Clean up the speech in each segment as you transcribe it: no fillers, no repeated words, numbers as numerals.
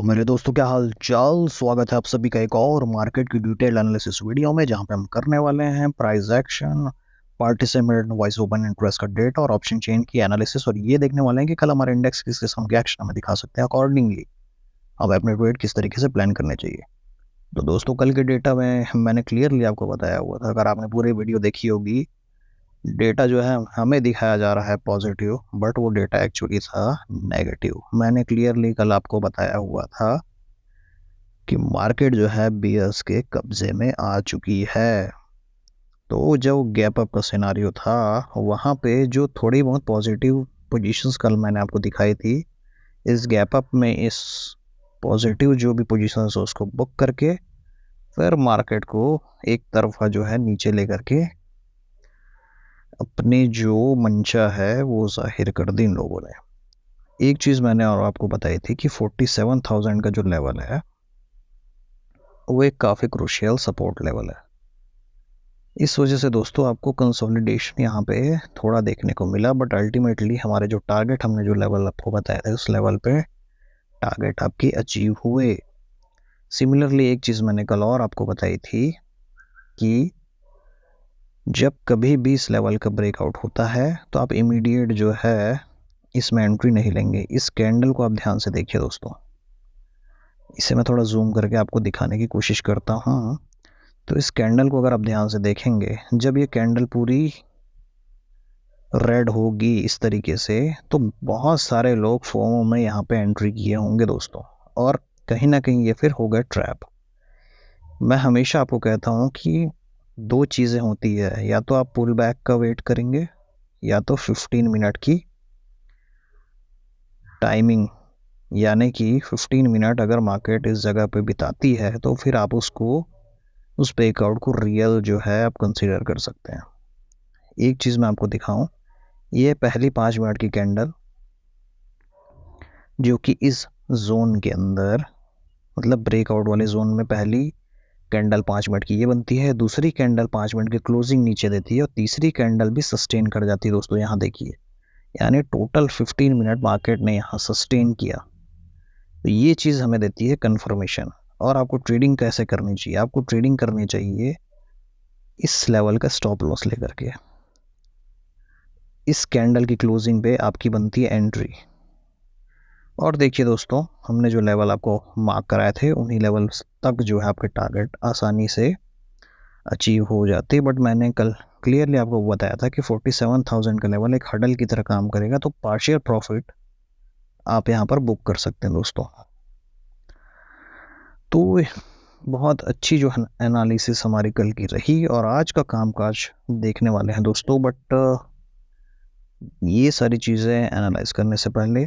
मेरे दोस्तों, क्या हाल चाल। स्वागत है आप सभी का एक और मार्केट की डिटेल एनालिसिस वीडियो में, जहां पे हम करने वाले हैं price action, participant wise open interest का डेटा और ऑप्शन चेन की एनालिसिस। और ये देखने वाले हैं कि कल हमारे इंडेक्स किस किस्म के एक्शन हमें दिखा सकते हैं। अकॉर्डिंगली अब अपने ट्रेड किस तरीके से प्लान करने चाहिए। तो दोस्तों, कल के डेटा में मैंने क्लियरली आपको बताया हुआ था, अगर आपने पूरी वीडियो देखी होगी। डेटा जो है हमें दिखाया जा रहा है पॉजिटिव, बट वो डेटा एक्चुअली था नेगेटिव। मैंने क्लियरली कल आपको बताया हुआ था कि मार्केट जो है बियर्स के कब्जे में आ चुकी है। तो जो गैप अप का सिनारियो था, वहाँ पे जो थोड़ी बहुत पॉजिटिव पोजीशंस कल मैंने आपको दिखाई थी, इस गैप अप में इस पॉजिटिव जो भी पोजीशंस है उसको बुक करके फिर मार्केट को एक तरफा जो है नीचे लेकर के अपनी जो मंशा है वो जाहिर कर दी इन लोगों ने। एक चीज़ मैंने और आपको बताई थी कि 47,000 का जो लेवल है वो एक काफ़ी क्रूशियल सपोर्ट लेवल है। इस वजह से दोस्तों आपको कंसोलिडेशन यहाँ पे थोड़ा देखने को मिला, बट अल्टीमेटली हमारे जो टारगेट, हमने जो लेवल आपको बताया था, उस लेवल पे टारगेट आपकी अचीव हुए। सिमिलरली एक चीज़ मैंने कल और आपको बताई थी कि जब कभी भी इस लेवल का ब्रेकआउट होता है तो आप इमीडिएट जो है इसमें एंट्री नहीं लेंगे। इस कैंडल को आप ध्यान से देखिए दोस्तों, इसे मैं थोड़ा जूम करके आपको दिखाने की कोशिश करता हूँ। तो इस कैंडल को अगर आप ध्यान से देखेंगे, जब ये कैंडल पूरी रेड होगी इस तरीके से, तो बहुत सारे लोग फोमो में यहाँ पे एंट्री किए होंगे दोस्तों, और कहीं ना कहीं ये फिर हो गए ट्रैप। मैं हमेशा आपको कहता हूँ कि दो चीज़ें होती है, या तो आप पुल बैक का वेट करेंगे या तो 15 मिनट की टाइमिंग, यानी कि 15 मिनट अगर मार्केट इस जगह पे बिताती है तो फिर आप उसको, उस ब्रेकआउट को रियल जो है आप कंसीडर कर सकते हैं। एक चीज़ मैं आपको दिखाऊं, ये पहली 5 मिनट की कैंडल जो कि इस जोन के अंदर, मतलब ब्रेकआउट वाले जोन में पहली कैंडल 5 मिनट की ये बनती है, दूसरी कैंडल 5 मिनट की क्लोजिंग नीचे देती है, और तीसरी कैंडल भी सस्टेन कर जाती है दोस्तों। यहाँ देखिए, यानी टोटल 15 मिनट मार्केट ने यहाँ सस्टेन किया। तो ये चीज़ हमें देती है कंफर्मेशन। और आपको ट्रेडिंग कैसे करनी चाहिए? आपको ट्रेडिंग करनी चाहिए इस लेवल का स्टॉप लॉस लेकर के। इस कैंडल की क्लोजिंग पे आपकी बनती है एंट्री। और देखिए दोस्तों, हमने जो लेवल आपको मार्क कराए थे उन्हीं लेवल्स तक जो है आपके टारगेट आसानी से अचीव हो जाते। बट मैंने कल क्लियरली आपको बताया था कि 47,000 का लेवल एक हडल की तरह काम करेगा, तो पार्शियल प्रॉफिट आप यहाँ पर बुक कर सकते हैं दोस्तों। तो बहुत अच्छी जो एनालिसिस हमारी कल की रही, और आज का कामकाज देखने वाले हैं दोस्तों। बट ये सारी चीज़ें एनालाइज करने से पहले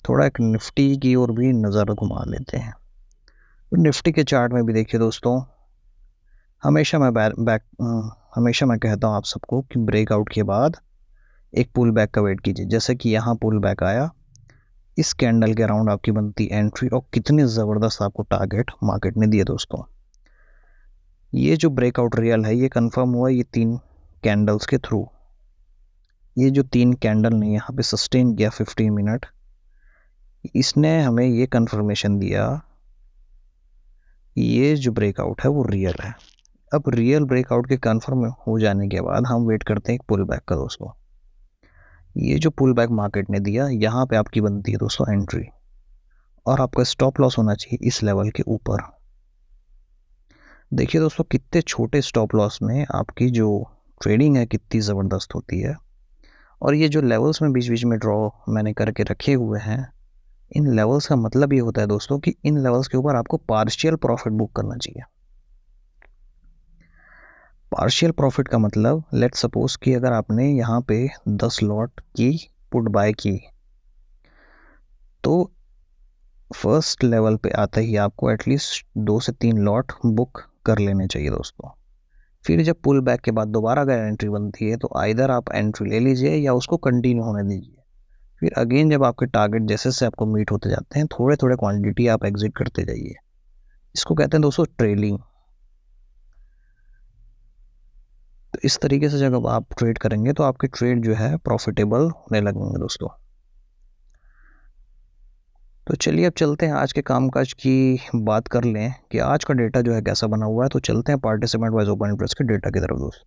थोड़ा एक निफ्टी की ओर भी नज़र घुमा लेते हैं। तो निफ्टी के चार्ट में भी देखिए दोस्तों, हमेशा मैं हमेशा मैं कहता हूँ आप सबको कि ब्रेकआउट के बाद एक पुल बैक का वेट कीजिए। जैसे कि यहाँ पुल बैक आया, इस कैंडल के अराउंड आपकी बनती एंट्री, और कितनी ज़बरदस्त आपको टारगेट मार्केट ने दिए दोस्तों। ये जो ब्रेकआउट रियल है ये कंफर्म हुआ ये 3 कैंडल्स के थ्रू। ये जो 3 कैंडल ने यहाँ पे सस्टेन किया 15 मिनट, इसने हमें ये कंफर्मेशन दिया ये जो ब्रेकआउट है वो रियल है। अब रियल ब्रेकआउट के कंफर्म हो जाने के बाद हम वेट करते हैं एक पुल बैक का दोस्तों। ये जो पुल बैक मार्केट ने दिया, यहाँ पे आपकी बनती है दोस्तों एंट्री, और आपका स्टॉप लॉस होना चाहिए इस लेवल के ऊपर। देखिए दोस्तों, कितने छोटे स्टॉप लॉस में आपकी जो ट्रेडिंग है कितनी ज़बरदस्त होती है। और ये जो लेवल्स में बीच बीच में ड्रॉ मैंने करके रखे हुए हैं, इन लेवल्स का मतलब ये होता है दोस्तों कि इन लेवल्स के ऊपर आपको पार्शियल प्रॉफिट बुक करना चाहिए। पार्शियल प्रॉफिट का मतलब, लेट सपोज कि अगर आपने यहाँ पे 10 लॉट की पुट बाय की, तो फर्स्ट लेवल पे आते ही आपको एटलीस्ट 2 से 3 लॉट बुक कर लेने चाहिए दोस्तों। फिर जब पुल बैक के बाद दोबारा अगर एंट्री बनती है तो आइदर आप एंट्री ले लीजिए या उसको कंटिन्यू होने दीजिए। फिर अगेन जब आपके टारगेट जैसे से आपको मीट होते जाते हैं, थोड़े थोड़े क्वांटिटी आप एग्जिट करते जाइए। इसको कहते हैं दोस्तों ट्रेलिंग। तो इस तरीके से जब आप ट्रेड करेंगे तो आपके ट्रेड जो है प्रॉफिटेबल होने लगेंगे दोस्तों। तो चलिए अब चलते हैं आज के कामकाज की बात कर लें कि आज का डेटा जो है कैसा बना हुआ है। तो चलते हैं पार्टिसिपेंट वाइज ओपन इंटरेस्ट के डेटा की तरफ दोस्त।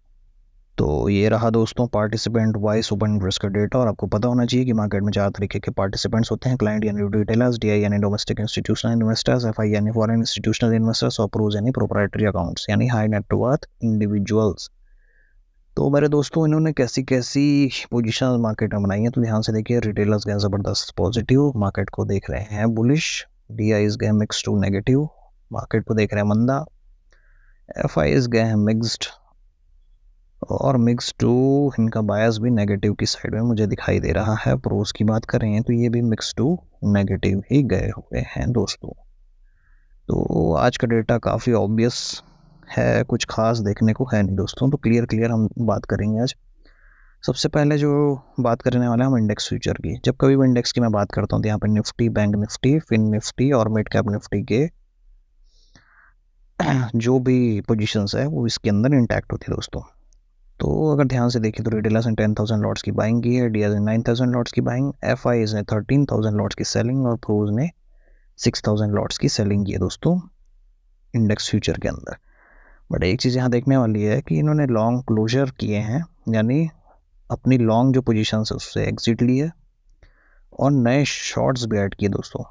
तो ये रहा दोस्तों पार्टिसिपेंट वाइज ओपन इंटरेस्ट का डेटा। और आपको पता होना चाहिए कि मार्केट में 4 तरीके के पार्टिसिपेंट्स होते हैं। क्लाइंट यानी रिटेलर्स, डीआई यानी डोमेस्टिक इंस्टीट्यूशनल इन्वेस्टर्स, एफआई यानी फॉरेन इंस्टीट्यूशनल इन्वेस्टर्स और प्रोज यानी प्रोप्राइटरी अकाउंट्स यानी हाई नेटवर्थ इंडिविजुअल्स। तो मेरे दोस्तों इन्होंने कैसी कैसी पोजीशन मार्केट में बनाई है तो ध्यान से देखिए। रिटेलर्स गए ज़बरदस्त पॉजिटिव, मार्केट को देख रहे हैं बुलिश। डीआईज गए मिक्स टू नेगेटिव, मार्केट को देख रहे हैं मंदा। एफआईज गए हैं मिक्स्ड और मिक्स टू इनका बायस भी नेगेटिव की साइड में मुझे दिखाई दे रहा है। प्रोस की बात करें तो ये भी मिक्स टू नेगेटिव ही गए हुए हैं दोस्तों। तो आज का डेटा काफ़ी ऑब्वियस है, कुछ खास देखने को है नहीं दोस्तों। तो क्लियर हम बात करेंगे आज। सबसे पहले जो बात करने वाले हैं हम इंडेक्स फ्यूचर की। जब कभी भी इंडेक्स की मैं बात करता हूँ तो यहाँ पर Nifty, bank Nifty, fin Nifty और मिड कैप निफ्टी के जो भी पोजीशंस है वो इसके अंदर इंटैक्ट होती है दोस्तों। तो अगर ध्यान से देखें तो रिटेलर्स ने 10,000 लॉट्स की बाइंग की है, डीआईज ने 9,000 लॉट्स की बाइंग, एफआईज ने 13,000 लॉट्स की सेलिंग और प्रोज ने 6,000 लॉट्स की सेलिंग की है दोस्तों इंडेक्स फ्यूचर के अंदर। बट एक चीज़ यहाँ देखने वाली है कि इन्होंने लॉन्ग क्लोजर किए हैं, यानी अपनी लॉन्ग जो पोजीशन है उससे एग्जिट ली है और नए शॉर्ट्स भी ऐड किए दोस्तों।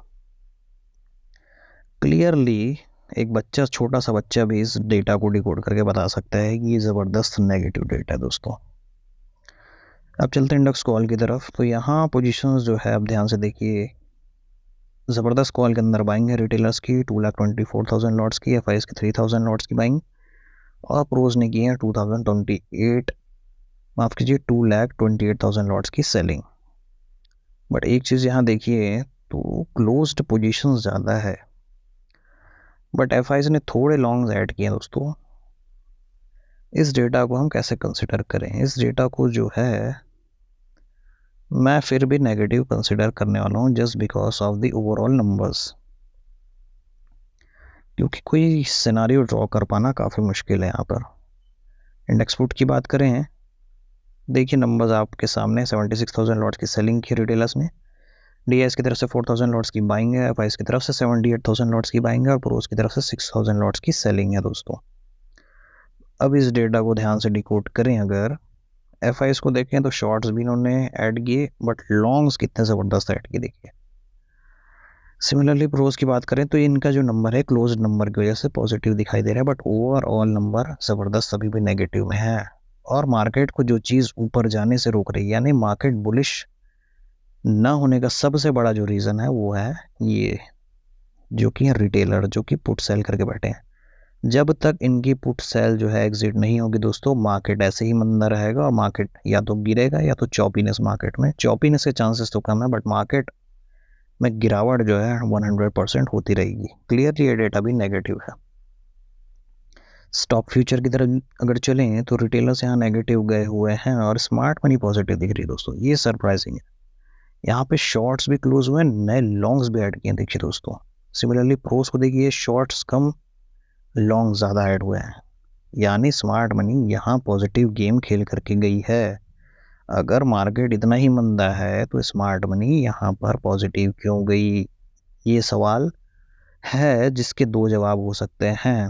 क्लियरली एक बच्चा, छोटा सा बच्चा भी इस डेटा को डिकोड करके बता सकता है कि ये ज़बरदस्त नेगेटिव डेटा है दोस्तों। अब चलते हैं इंडेक्स कॉल की तरफ। तो यहाँ पोजीशंस जो है अब ध्यान से देखिए, ज़बरदस्त कॉल के अंदर बाइंग है रिटेलर्स की 2,24,000 लॉट्स की, एफआईज की 3,000 लॉट्स की बाइंग और प्रोज ने की है 2028 माफ़ कीजिए 2,28,000 लॉट्स की सेलिंग। बट एक चीज़ यहाँ देखिए तो क्लोज्ड पोजीशंस ज़्यादा है, बट एफआईज ने थोड़े लॉन्ग्स ऐड किए दोस्तों। इस डेटा को हम कैसे कंसिडर करें? इस डेटा को जो है मैं फिर भी नेगेटिव कंसिडर करने वाला हूँ just because of the overall numbers, क्योंकि कोई सिनारियो ड्रॉ कर पाना काफ़ी मुश्किल है यहाँ पर। इंडेक्स फुट की बात करें, देखिए नंबर्स आपके सामने। 76,000 लॉट्स की सेलिंग की रिटेलर्स ने, डीएस की तरफ से 4,000 लॉट्स की बाइंग है, एफआईज की तरफ से 78,000 लॉट्स की बाइंग है और प्रोज की तरफ से 6,000 लॉट्स की सेलिंग है दोस्तों। अब इस डेटा को ध्यान से डिकोड करें, अगर एफआईज को देखें तो शॉर्ट्स भी इन्होंने ऐड किए, बट लॉन्ग्स कितने ज़बरदस्त ऐड किए देखिए। सिमिलरली प्रोज की बात करें तो इनका जो नंबर है क्लोज नंबर की वजह से पॉजिटिव दिखाई दे रहा है, बट ओवरऑल नंबर ज़बरदस्त अभी भी नेगेटिव में है। और मार्केट को जो चीज़ ऊपर जाने से रोक रही है, यानी मार्केट बुलिश ना होने का सबसे बड़ा जो रीज़न है वो है ये, जो कि रिटेलर जो कि पुट सेल करके बैठे हैं। जब तक इनकी पुट सेल जो है एग्जिट नहीं होगी दोस्तों, मार्केट ऐसे ही मंदा रहेगा और मार्केट या तो गिरेगा या तो चॉपीनेस, मार्केट में चॉपीनेस के चांसेस तो कम है, बट मार्केट में गिरावट जो है 100% होती रहेगी। क्लियरली ये डेटा भी नेगेटिव है। स्टॉक फ्यूचर की तरफ अगर चलें तो रिटेलर्स यहाँ नेगेटिव गए हुए हैं और स्मार्ट मनी पॉजिटिव दिख रही है दोस्तों, ये सरप्राइजिंग है। यहाँ पे शॉर्ट्स भी क्लोज हुए हैं, नए लॉन्ग्स भी ऐड किए देखिए दोस्तों। सिमिलरली प्रोस को देखिए, शॉर्ट्स कम लॉन्ग ज़्यादा ऐड हुए हैं, यानी स्मार्ट मनी यहाँ पॉजिटिव गेम खेल करके गई है। अगर मार्केट इतना ही मंदा है तो स्मार्ट मनी यहाँ पर पॉजिटिव क्यों गई? ये सवाल है जिसके दो जवाब हो सकते हैं,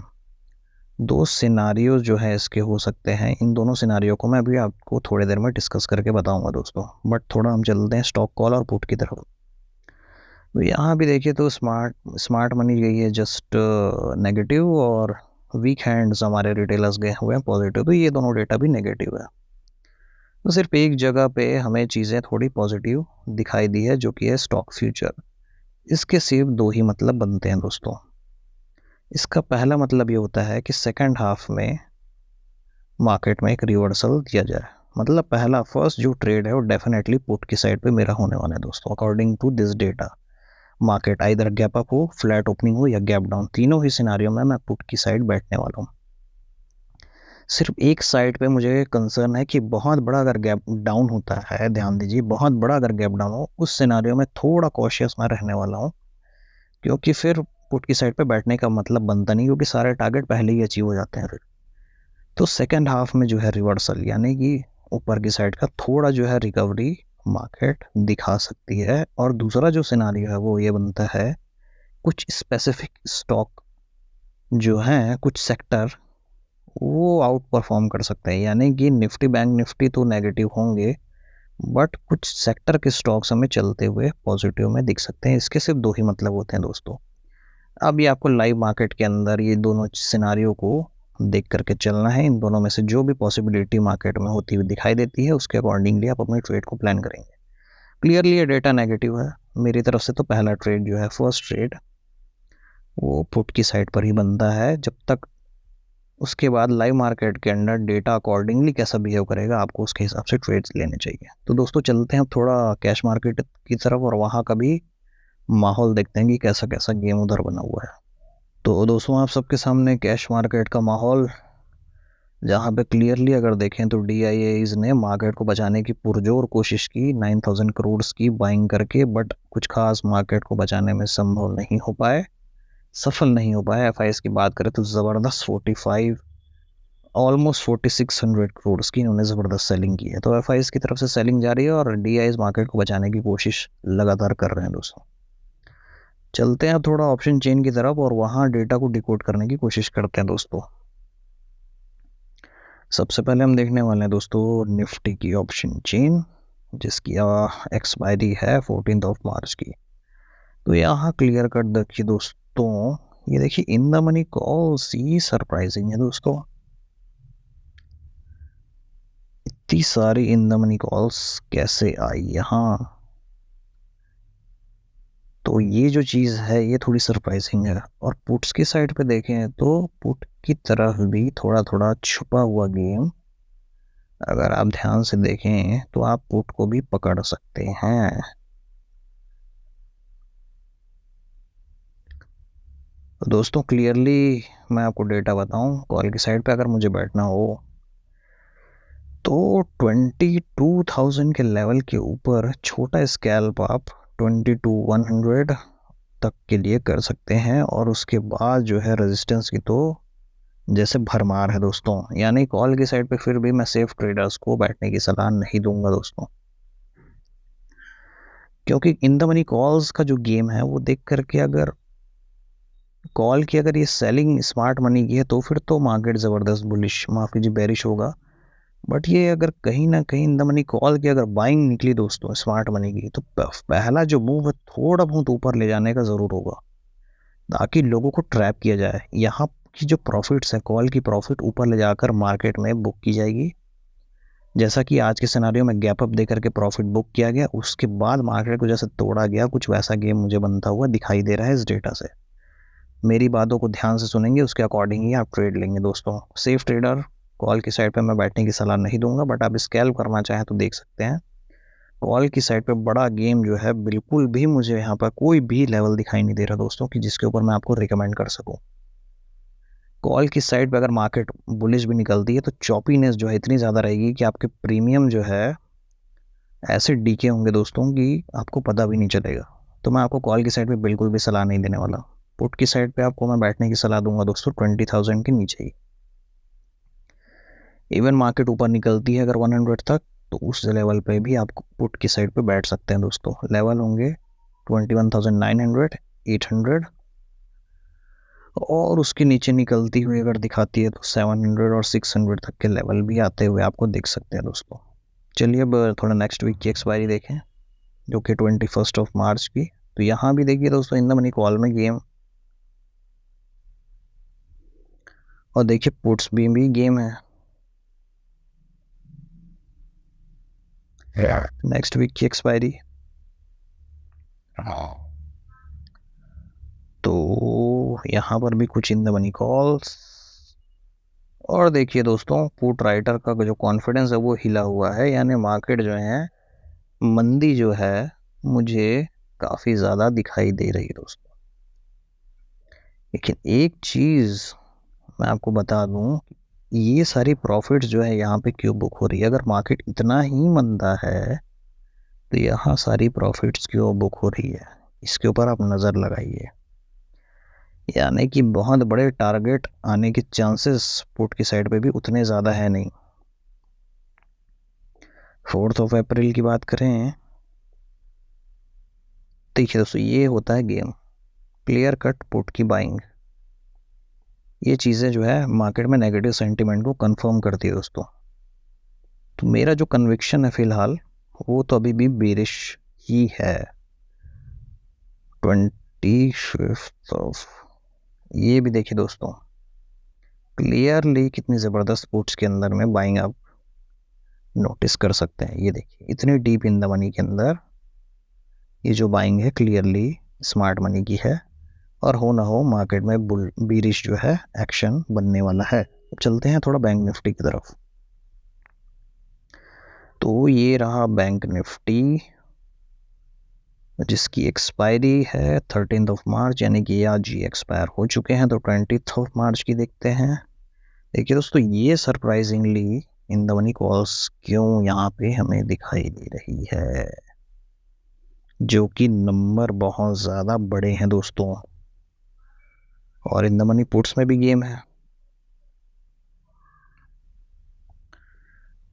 दो सिनारियो जो है इसके हो सकते हैं। इन दोनों सिनारियो को मैं अभी आपको थोड़ी देर में डिस्कस करके बताऊंगा दोस्तों। बट थोड़ा हम चलते हैं स्टॉक कॉल और पुट की तरफ। तो यहाँ भी देखिए तो स्मार्ट मनी गई है जस्ट नेगेटिव और वीक हैंड्स हमारे रिटेलर्स गए हुए हैं पॉजिटिव। तो ये दोनों डेटा भी नेगेटिव है। तो सिर्फ एक जगह पे हमें चीज़ें थोड़ी पॉजिटिव दिखाई दी है, जो कि है स्टॉक फ्यूचर। इसके सिर्फ दो ही मतलब बनते हैं दोस्तों। इसका पहला मतलब ये होता है कि सेकंड हाफ में मार्केट में एक रिवर्सल दिया जाए। मतलब पहला फर्स्ट जो ट्रेड है वो डेफिनेटली पुट की साइड पे मेरा होने वाला है दोस्तों, according to this data. Market either gap up हो, फ्लैट ओपनिंग हो या गैप डाउन, तीनों ही सिनारियों में मैं पुट की साइड बैठने वाला हूँ। सिर्फ एक साइड पे मुझे कंसर्न है कि बहुत बड़ा अगर गैप डाउन होता है, ध्यान दीजिए, बहुत बड़ा अगर गैप डाउन हो, उस सिनारियो में थोड़ा कॉशियस मैं रहने वाला हूँ, क्योंकि फिर पुट की साइड पे बैठने का मतलब बनता नहीं, क्योंकि सारे टारगेट पहले ही अचीव हो जाते हैं फिर। तो सेकेंड हाफ में जो है रिवर्सल, यानी कि ऊपर की साइड का थोड़ा जो है रिकवरी मार्केट दिखा सकती है। और दूसरा जो सिनारियो है वो ये बनता है, कुछ स्पेसिफिक स्टॉक जो हैं, कुछ सेक्टर वो आउट परफॉर्म कर सकते हैं, यानी कि निफ्टी बैंक निफ्टी तो नेगेटिव होंगे, बट कुछ सेक्टर के स्टॉक्स हमें चलते हुए पॉजिटिव में दिख सकते हैं। इसके सिर्फ दो ही मतलब होते हैं दोस्तों। अब ये आपको लाइव मार्केट के अंदर ये दोनों सिनारियों को देख करके चलना है। इन दोनों में से जो भी पॉसिबिलिटी मार्केट में होती हुई दिखाई देती है उसके अकॉर्डिंगली आप अपने ट्रेड को प्लान करेंगे। क्लियरली ये डेटा नेगेटिव है मेरी तरफ से, तो पहला ट्रेड जो है, फर्स्ट ट्रेड, वो पुट की साइड पर ही बनता है। जब तक उसके बाद लाइव मार्केट के अंदर डेटा अकॉर्डिंगली कैसा बिहेव करेगा, आपको उसके हिसाब से ट्रेड्स लेने चाहिए। तो दोस्तों चलते हैं थोड़ा कैश मार्केट की तरफ और वहाँ का भी माहौल देखते हैं कि कैसा कैसा गेम उधर बना हुआ है। तो दोस्तों आप सबके सामने कैश मार्केट का माहौल, जहाँ पे क्लियरली अगर देखें तो DIAs ने मार्केट को बचाने की पुरजोर कोशिश की 9000 करोड़ की बाइंग करके, बट कुछ खास मार्केट को बचाने में संभव नहीं हो पाए, सफल नहीं हो पाए। FIs की बात करें तो ज़बरदस्त 45 ऑलमोस्ट 4600 करोड़ की इन्होंने ज़बरदस्त सेलिंग की है। तो FIs की तरफ से सेलिंग जारी है और DIs मार्केट को बचाने की कोशिश लगातार कर रहे हैं दोस्तों। चलते हैं थोड़ा ऑप्शन चेन की तरफ और वहाँ डेटा को डिकोड करने की कोशिश करते हैं दोस्तों। सबसे पहले हम देखने वाले हैं दोस्तों निफ्टी की ऑप्शन चेन, जिसकी एक्सपायरी है 14 मार्च की। तो यहाँ क्लियर कट देखिए दोस्तों, ये देखिए इन द मनी कॉल सी सरप्राइजिंग है दोस्तों। इतनी सारी इन द मनी कॉल्स कैसे आई यहाँ, तो ये जो चीज़ है ये थोड़ी सरप्राइजिंग है। और पुट्स की साइड पे देखें तो पुट की तरफ भी थोड़ा थोड़ा छुपा हुआ गेम अगर आप ध्यान से देखें तो आप पुट को भी पकड़ सकते हैं। तो दोस्तों क्लियरली मैं आपको डेटा बताऊं, कॉल की साइड पे अगर मुझे बैठना हो तो 22,000 के लेवल के ऊपर छोटा स्कैल्प आप 22,100 तक के लिए कर सकते हैं। और उसके बाद जो है रेजिस्टेंस की तो जैसे भरमार है दोस्तों, यानी कॉल की साइड पे फिर भी मैं सेफ ट्रेडर्स को बैठने की सलाह नहीं दूंगा दोस्तों, क्योंकि इन द मनी कॉल्स का जो गेम है वो देख करके अगर कॉल की अगर ये सेलिंग स्मार्ट मनी की है तो फिर तो मार्केट ज़बरदस्त बुलिश, माफ़ कीजिए बेरिश होगा। बट ये अगर कहीं ना कहीं इन द मनी कॉल की अगर बाइंग निकली दोस्तों स्मार्ट मनी की, तो पहला जो मूव है थोड़ा बहुत ऊपर ले जाने का ज़रूर होगा, ताकि लोगों को ट्रैप किया जाए। यहाँ की जो प्रॉफिट्स है, कॉल की प्रॉफिट ऊपर ले जाकर मार्केट में बुक की जाएगी, जैसा कि आज के सिनेरियो में गैप अप देकर के प्रॉफिट बुक किया गया, उसके बाद मार्केट को जैसे तोड़ा गया, कुछ वैसा गेम मुझे बनता हुआ दिखाई दे रहा है इस डेटा से। मेरी बातों को ध्यान से सुनेंगे, उसके अकॉर्डिंग ही आप ट्रेड लेंगे दोस्तों। सेफ ट्रेडर कॉल की साइड पे मैं बैठने की सलाह नहीं दूंगा, बट आप स्कैल्प करना चाहें तो देख सकते हैं। कॉल की साइड पे बड़ा गेम जो है, बिल्कुल भी मुझे यहाँ पर कोई भी लेवल दिखाई नहीं दे रहा दोस्तों कि जिसके ऊपर मैं आपको रिकमेंड कर सकूँ। कॉल की साइड पे अगर मार्केट बुलिश भी निकलती है तो चॉपीनेस जो है इतनी ज़्यादा रहेगी कि आपके प्रीमियम जो है ऐसे डीके होंगे दोस्तों कि आपको पता भी नहीं चलेगा। तो मैं आपको कॉल की साइड पे बिल्कुल भी सलाह नहीं देने वाला। पुट की साइड पे आपको मैं बैठने की सलाह दूंगा दोस्तों 20,000 के नीचे ही। इवन मार्केट ऊपर निकलती है अगर 100 तक, तो उस लेवल पे भी आप पुट की साइड पे बैठ सकते हैं दोस्तों। लेवल होंगे 21,900, 800, और उसके नीचे निकलती हुई अगर दिखाती है तो 700 और 600 तक के लेवल भी आते हुए आपको दिख सकते हैं दोस्तों। चलिए अब थोड़ा नेक्स्ट वीक की एक्सपायरी देखें, जो कि 21 मार्च की। तो यहाँ भी देखिए दोस्तों इन द मनी कॉल में गेम, और देखिए पुट्स भी गेम है। नेक्स्ट वीक की एक्सपायरी, तो यहाँ पर भी कुछ इन द मनी कॉल्स। और देखिए दोस्तों पुट राइटर का जो कॉन्फिडेंस है वो हिला हुआ है, यानी मार्केट जो है मंदी जो है मुझे काफ़ी ज़्यादा दिखाई दे रही है दोस्तों। लेकिन एक चीज़ मैं आपको बता दूं, ये सारी प्रॉफिट्स जो है यहाँ पे क्यों बुक हो रही है। अगर मार्केट इतना ही मंदा है तो यहाँ सारी प्रॉफिट्स क्यों बुक हो रही है, इसके ऊपर आप नज़र लगाइए। यानी कि बहुत बड़े टारगेट आने के चांसेस पुट की साइड पे भी उतने ज़्यादा है नहीं। 4 अप्रैल की बात करें, देखिए दोस्तों ये होता है गेम, क्लियर कट पुट की बाइंग। ये चीज़ें जो है मार्केट में नेगेटिव सेंटीमेंट को कंफर्म करती है दोस्तों। तो मेरा जो कन्विक्शन है फिलहाल, वो तो अभी भी बेरिश ही है। 25 ऑफ, ये भी देखिए दोस्तों, क्लियरली कितनी ज़बरदस्त पुट्स के अंदर में बाइंग आप नोटिस कर सकते हैं। ये देखिए इतनी डीप इन द मनी के अंदर ये जो बाइंग है क्लियरली स्मार्ट मनी की है, और हो ना हो मार्केट में बुल बीरिश जो है एक्शन बनने वाला है। अब चलते हैं थोड़ा बैंक निफ्टी की तरफ। तो ये रहा बैंक निफ्टी, जिसकी एक्सपायरी है 13 मार्च, यानी कि आज ही एक्सपायर हो चुके हैं। तो 20 मार्च की देखते हैं। देखिए दोस्तों ये surprisingly in the money calls क्यों यहाँ पे हमें दिखाई दे रही है, जो कि नंबर बहुत ज़्यादा बड़े हैं दोस्तों, और इन द मनी पुट्स में भी गेम है।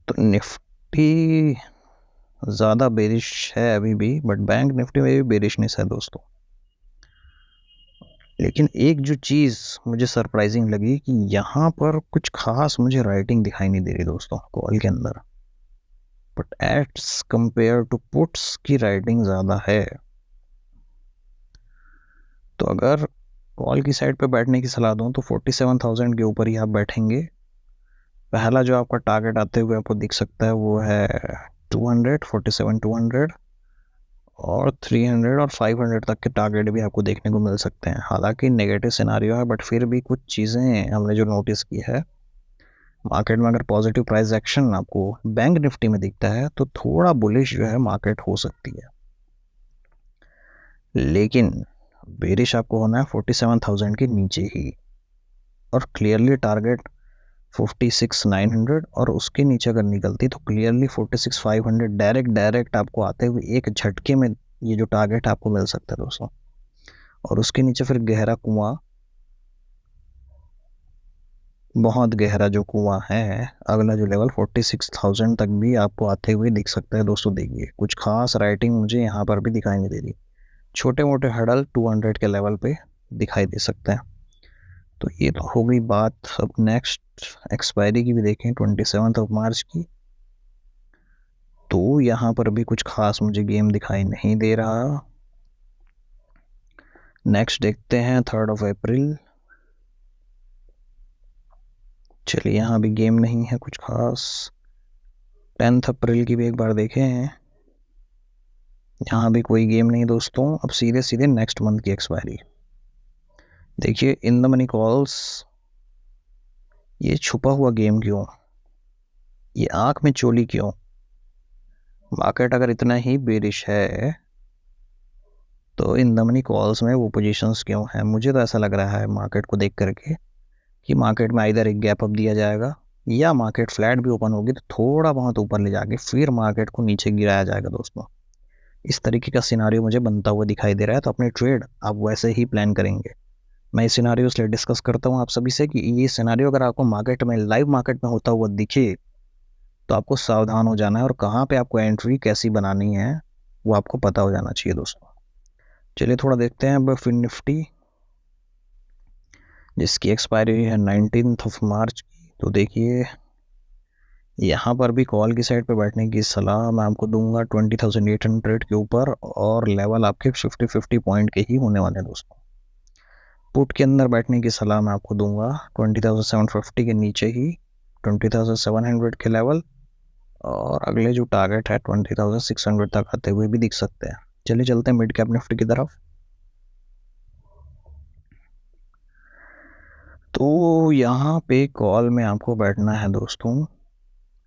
तो निफ्टी ज़्यादा बेरिश है अभी भी, बट बैंक निफ्टी में भी बेरिशनेस है दोस्तों। लेकिन एक जो चीज़ मुझे सरप्राइजिंग लगी कि यहाँ पर कुछ खास मुझे राइटिंग दिखाई नहीं दे रही दोस्तों कॉल के अंदर, बट एट्स कंपेयर टू पुट्स की राइटिंग ज़्यादा है। तो अगर कॉल की साइड पे बैठने की सलाह दूँ तो 47,000 के ऊपर ही आप बैठेंगे। पहला जो आपका टारगेट आते हुए आपको दिख सकता है वो है 200, 47,200, और 300 और 500 तक के टारगेट भी आपको देखने को मिल सकते हैं। हालांकि नेगेटिव सिनारियो है, बट फिर भी कुछ चीज़ें हमने जो नोटिस की है मार्केट में, अगर पॉजिटिव प्राइस एक्शन आपको बैंक निफ्टी में दिखता है तो थोड़ा बुलिश जो है मार्केट हो सकती है। लेकिन बेरिश आपको होना है 47,000 के नीचे ही, और क्लियरली टारगेट 46,900, और उसके नीचे अगर निकलती तो क्लियरली 46,500 डायरेक्ट आपको आते हुए एक झटके में ये जो टारगेट आपको मिल सकता है दोस्तों। और उसके नीचे फिर गहरा कुआं, बहुत गहरा जो कुआं है, अगला जो लेवल 46,000 तक भी आपको आते हुए दिख सकता है दोस्तों। देखिए कुछ खास राइटिंग मुझे यहाँ पर भी दिखाई नहीं दे रही। छोटे मोटे हडल 200 के लेवल पे दिखाई दे सकते हैं। तो ये तो हो गई बात। अब नेक्स्ट एक्सपायरी की भी देखें 27 मार्च की, तो यहाँ पर भी कुछ खास मुझे गेम दिखाई नहीं दे रहा। नेक्स्ट देखते हैं 3 अप्रैल। चलिए यहाँ भी गेम नहीं है कुछ खास। 10 अप्रैल की भी एक बार देखें, यहाँ भी कोई गेम नहीं दोस्तों। अब सीधे सीधे नेक्स्ट मंथ की एक्सपायरी देखिए। इन द मनी कॉल्स, ये छुपा हुआ गेम क्यों, ये आंख में चोली क्यों? मार्केट अगर इतना ही बेरिश है तो इन द मनी कॉल्स में वो पोजीशंस क्यों हैं? मुझे तो ऐसा लग रहा है मार्केट को देख करके कि मार्केट में इधर एक गैप अप दिया जाएगा, या मार्केट फ्लैट भी ओपन होगी तो थोड़ा बहुत ऊपर ले जाके फिर मार्केट को नीचे गिराया जाएगा दोस्तों। इस तरीके का सिनारियो मुझे बनता हुआ दिखाई दे रहा है। तो अपने ट्रेड आप वैसे ही प्लान करेंगे। मैं इस सिनारियो इसलिए डिस्कस करता हूँ आप सभी से कि ये सिनारियो अगर आपको मार्केट में, लाइव मार्केट में होता हुआ दिखे तो आपको सावधान हो जाना है, और कहाँ पे आपको एंट्री कैसी बनानी है वो आपको पता हो जाना चाहिए दोस्तों। चलिए थोड़ा देखते हैं अब फिन निफ्टी, जिसकी एक्सपायरी है 19 मार्च की। तो देखिए यहाँ पर भी कॉल की साइड पे बैठने की सलाह मैं आपको दूंगा 20,800 के ऊपर, और लेवल आपके 50-50 पॉइंट के ही होने वाले हैं दोस्तों। पुट के अंदर बैठने की सलाह मैं आपको दूंगा 20,750 के नीचे ही 20,700 के लेवल, और अगले जो टारगेट है 20,600 तक आते हुए भी दिख सकते हैं। चलिए चलते हैं मिड कैप निफ्टी की तरफ। तो यहाँ पे कॉल में आपको बैठना है दोस्तों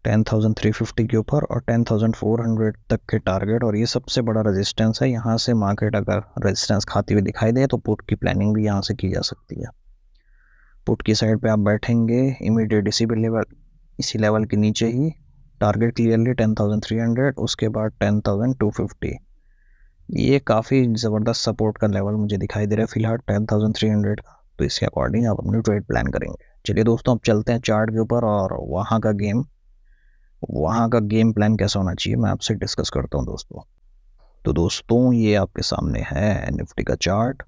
10,350 के ऊपर और 10,400 तक के टारगेट, और ये सबसे बड़ा रेजिस्टेंस है। यहाँ से मार्केट अगर रेजिस्टेंस खाती हुई दिखाई दे तो पुट की प्लानिंग भी यहाँ से की जा सकती है। पुट की साइड पे आप बैठेंगे इमीडिएट इसी लेवल के नीचे ही, टारगेट क्लियरली 10,300, उसके बाद 10,250। ये काफ़ी ज़बरदस्त सपोर्ट का लेवल मुझे दिखाई दे रहा है फिलहाल 10,300 का। तो इसके अकॉर्डिंग आप अपनी ट्रेड प्लान करेंगे। चलिए दोस्तों अब चलते हैं चार्ट के ऊपर और वहाँ का गेम वहाँ का गेम प्लान कैसा होना चाहिए मैं आपसे डिस्कस करता हूँ दोस्तों। तो दोस्तों ये आपके सामने है निफ्टी का चार्ट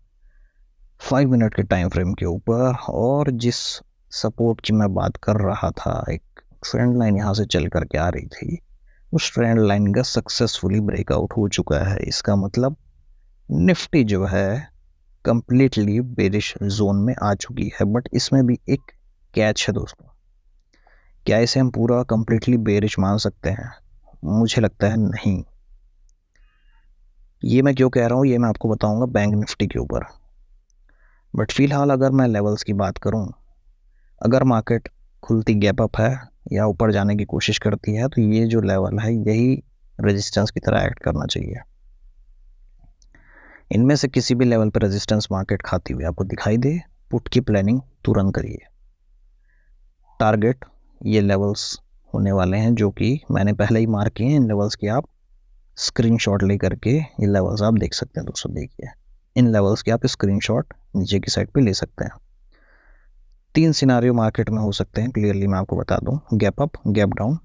5 मिनट के टाइम फ्रेम के ऊपर, और जिस सपोर्ट की मैं बात कर रहा था, एक ट्रेंड लाइन यहाँ से चल करके आ रही थी, उस ट्रेंड लाइन का सक्सेसफुली ब्रेकआउट हो चुका है। इसका मतलब निफ्टी जो है कंप्लीटली बेरिश जोन में आ चुकी है। बट इसमें भी एक कैच है दोस्तों। क्या इसे हम पूरा कंप्लीटली बेरिश मान सकते हैं? मुझे लगता है नहीं। ये मैं क्यों कह रहा हूँ ये मैं आपको बताऊंगा बैंक निफ्टी के ऊपर। बट फिलहाल अगर मैं लेवल्स की बात करूँ, अगर मार्केट खुलती गैप अप है या ऊपर जाने की कोशिश करती है, तो ये जो लेवल है यही रेजिस्टेंस की तरह एक्ट करना चाहिए। इनमें से किसी भी लेवल पर रेजिस्टेंस मार्केट खाती हुई आपको दिखाई दे, पुट की प्लानिंग तुरंत करिए। टारगेट ये लेवल्स होने वाले हैं जो कि मैंने पहले ही मार्क किए हैं। इन लेवल्स की आप स्क्रीनशॉट ले करके ये लेवल्स आप देख सकते हैं दोस्तों। देखिए, इन लेवल्स की आप स्क्रीनशॉट नीचे की साइड पे ले सकते हैं। 3 सिनारियो मार्केट में हो सकते हैं, क्लियरली मैं आपको बता दूं। गैप अप, गैप डाउन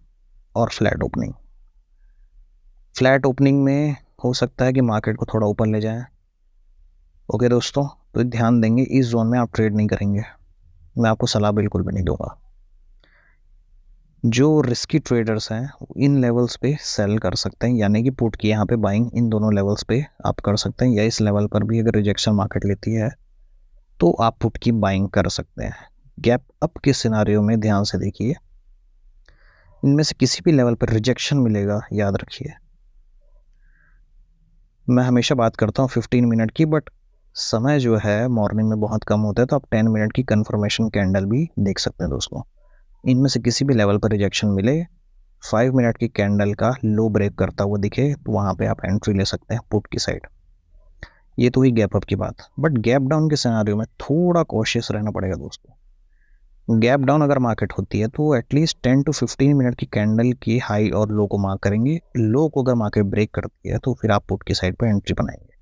और फ्लैट ओपनिंग। फ्लैट ओपनिंग में हो सकता है कि मार्केट को थोड़ा ऊपर ले जाए। ओके दोस्तों, तो ध्यान देंगे इस जोन में आप ट्रेड नहीं करेंगे। मैं आपको सलाह बिल्कुल भी नहीं दूंगा। जो रिस्की ट्रेडर्स हैं इन लेवल्स पे सेल कर सकते हैं, यानी कि पुट की यहाँ पे बाइंग इन दोनों लेवल्स पे आप कर सकते हैं, या इस लेवल पर भी अगर रिजेक्शन मार्केट लेती है तो आप पुट की बाइंग कर सकते हैं। गैप अप के सिनारियो में ध्यान से देखिए, इनमें से किसी भी लेवल पर रिजेक्शन मिलेगा, याद रखिए। मैं हमेशा बात करता हूँ 15 मिनट की, बट समय जो है मॉर्निंग में बहुत कम होता है, तो आप 10 मिनट की कन्फर्मेशन कैंडल भी देख सकते हैं दोस्तों। इनमें से किसी भी लेवल पर रिजेक्शन मिले, 5 मिनट की कैंडल का लो ब्रेक करता हुआ दिखे, तो वहाँ पे आप एंट्री ले सकते हैं पुट की साइड। ये तो हुई गैप अप की बात। बट गैप डाउन के सिनेरियो में थोड़ा कॉशियस रहना पड़ेगा दोस्तों। गैप डाउन अगर मार्केट होती है तो एटलीस्ट 10 to 15 मिनट की कैंडल की हाई और लो को मार्क करेंगे। लो को अगर मार्केट ब्रेक करती है तो फिर आप पुट की साइड पर एंट्री बनाएंगे।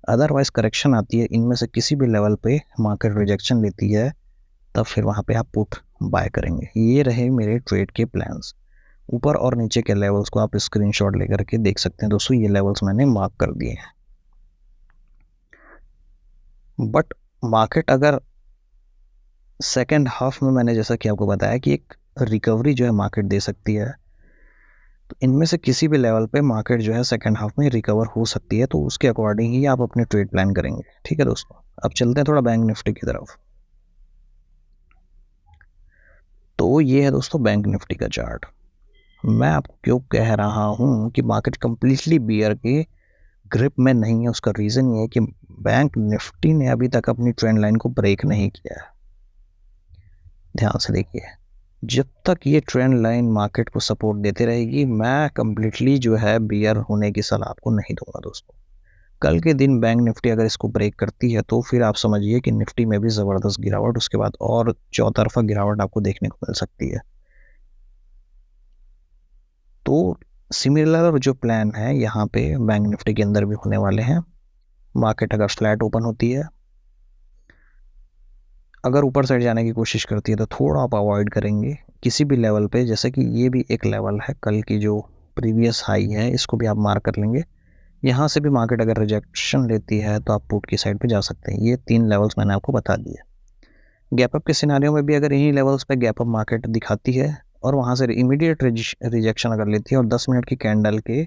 अदरवाइज करेक्शन आती है, इनमें से किसी भी लेवल पे मार्केट रिजेक्शन लेती है, तब फिर वहाँ पे आप पुट बाय करेंगे। ये रहे मेरे ट्रेड के प्लान्स। ऊपर और नीचे के लेवल्स को आप स्क्रीनशॉट लेकर के देख सकते हैं दोस्तों। ये लेवल्स मैंने मार्क कर दिए हैं। बट मार्केट अगर सेकेंड हाफ में, मैंने जैसा कि आपको बताया कि एक रिकवरी जो है मार्केट दे सकती है, तो इनमें से किसी भी लेवल पे मार्केट जो है सेकेंड हाफ में रिकवर हो सकती है, तो उसके अकॉर्डिंग ही आप अपने ट्रेड प्लान करेंगे। ठीक है दोस्तों, अब चलते हैं थोड़ा बैंक निफ्टी की तरफ। तो ये है दोस्तों बैंक निफ्टी का चार्ट। मैं आपको क्यों कह रहा हूँ कि मार्केट कंप्लीटली बियर के ग्रिप में नहीं है, उसका रीज़न ये है कि बैंक निफ्टी ने अभी तक अपनी ट्रेंड लाइन को ब्रेक नहीं किया है। ध्यान से देखिए, जब तक ये ट्रेंड लाइन मार्केट को सपोर्ट देते रहेगी, मैं कंप्लीटली जो है बियर होने की सलाह आपको नहीं दूंगा दोस्तों। कल के दिन बैंक निफ्टी अगर इसको ब्रेक करती है तो फिर आप समझिए कि निफ्टी में भी ज़बरदस्त गिरावट, उसके बाद और चौतरफा गिरावट आपको देखने को मिल सकती है। तो सिमिलर जो प्लान है यहाँ पे बैंक निफ्टी के अंदर भी होने वाले हैं। मार्केट अगर फ्लैट ओपन होती है, अगर ऊपर साइड जाने की कोशिश करती है, तो थोड़ा आप अवॉइड करेंगे किसी भी लेवल पे। जैसे कि ये भी एक लेवल है, कल की जो प्रीवियस हाई है इसको भी आप मार्क कर लेंगे। यहाँ से भी मार्केट अगर रिजेक्शन लेती है तो आप पुट की साइड पे जा सकते हैं। ये 3 लेवल्स मैंने आपको बता दिए। गैप अप के सिनारियो में भी अगर इन्हीं लेवल्स पे गैप अप मार्केट दिखाती है और वहाँ से इमीडिएट रिजेक्शन अगर लेती है और 10 मिनट की कैंडल के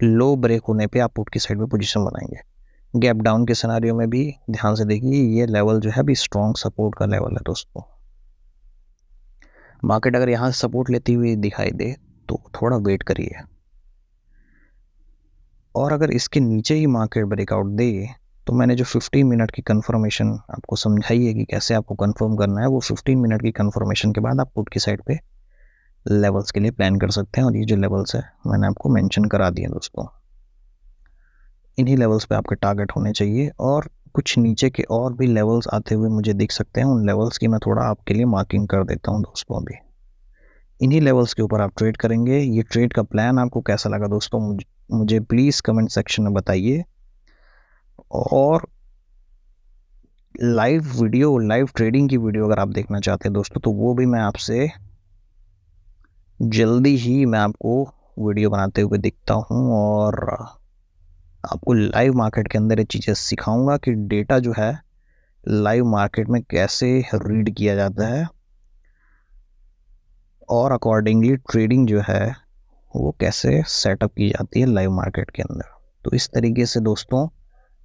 लो ब्रेक होने पे आप पुट की साइड में पोजीशन बनाएंगे। गैप डाउन के सिनारियो में भी ध्यान से देखिए, ये लेवल जो है अभी स्ट्रॉन्ग सपोर्ट का लेवल है दोस्तों। मार्केट अगर यहाँ से सपोर्ट लेती हुई दिखाई दे तो थोड़ा वेट करिए, और अगर इसके नीचे ही मार्केट ब्रेकआउट दे तो मैंने जो 15 मिनट की कंफर्मेशन आपको समझाई है कि कैसे आपको कंफर्म करना है, वो 15 मिनट की कंफर्मेशन के बाद आप पुट की साइड पे लेवल्स के लिए प्लान कर सकते हैं। और ये जो लेवल्स है मैंने आपको मेंशन करा दिए दोस्तों। इन्हीं लेवल्स पे आपके टारगेट होने चाहिए, और कुछ नीचे के और भी लेवल्स आते हुए मुझे दिख सकते हैं। उन लेवल्स की मैं थोड़ा आपके लिए मार्किंग कर देता हूँ दोस्तों। अभी इन्हीं लेवल्स के ऊपर आप ट्रेड करेंगे। ये ट्रेड का प्लान आपको कैसा लगा दोस्तों, मुझे प्लीज़ कमेंट सेक्शन में बताइए। और लाइव ट्रेडिंग की वीडियो अगर आप देखना चाहते हैं दोस्तों, तो वो भी मैं आपसे जल्दी ही मैं आपको वीडियो बनाते हुए दिखता हूँ और आपको लाइव मार्केट के अंदर ये चीज़ें सिखाऊंगा कि डेटा जो है लाइव मार्केट में कैसे रीड किया जाता है और अकॉर्डिंगली ट्रेडिंग जो है वो कैसे सेटअप की जाती है लाइव मार्केट के अंदर। तो इस तरीके से दोस्तों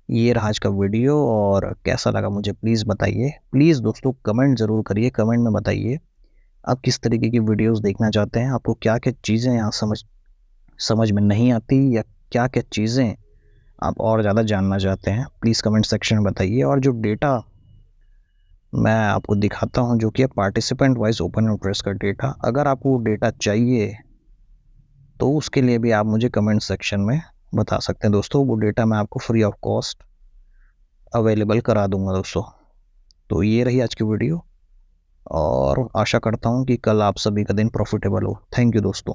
ये रहा आज का वीडियो, और कैसा लगा मुझे प्लीज़ बताइए। प्लीज़ दोस्तों कमेंट ज़रूर करिए, कमेंट में बताइए आप किस तरीके की वीडियोस देखना चाहते हैं, आपको क्या क्या चीज़ें यहाँ समझ समझ में नहीं आती, या क्या क्या चीज़ें आप और ज़्यादा जानना चाहते हैं। प्लीज़ कमेंट सेक्शन में बताइए। और जो डेटा मैं आपको दिखाता हूँ जो कि है पार्टिसिपेंट वाइज ओपन इंटरेस्ट का डेटा, अगर आपको डेटा चाहिए तो उसके लिए भी आप मुझे कमेंट सेक्शन में बता सकते हैं दोस्तों। वो डेटा मैं आपको फ्री ऑफ कॉस्ट अवेलेबल करा दूंगा दोस्तों। तो ये रही आज की वीडियो, और आशा करता हूँ कि कल आप सभी का दिन प्रॉफिटेबल हो। थैंक यू दोस्तों।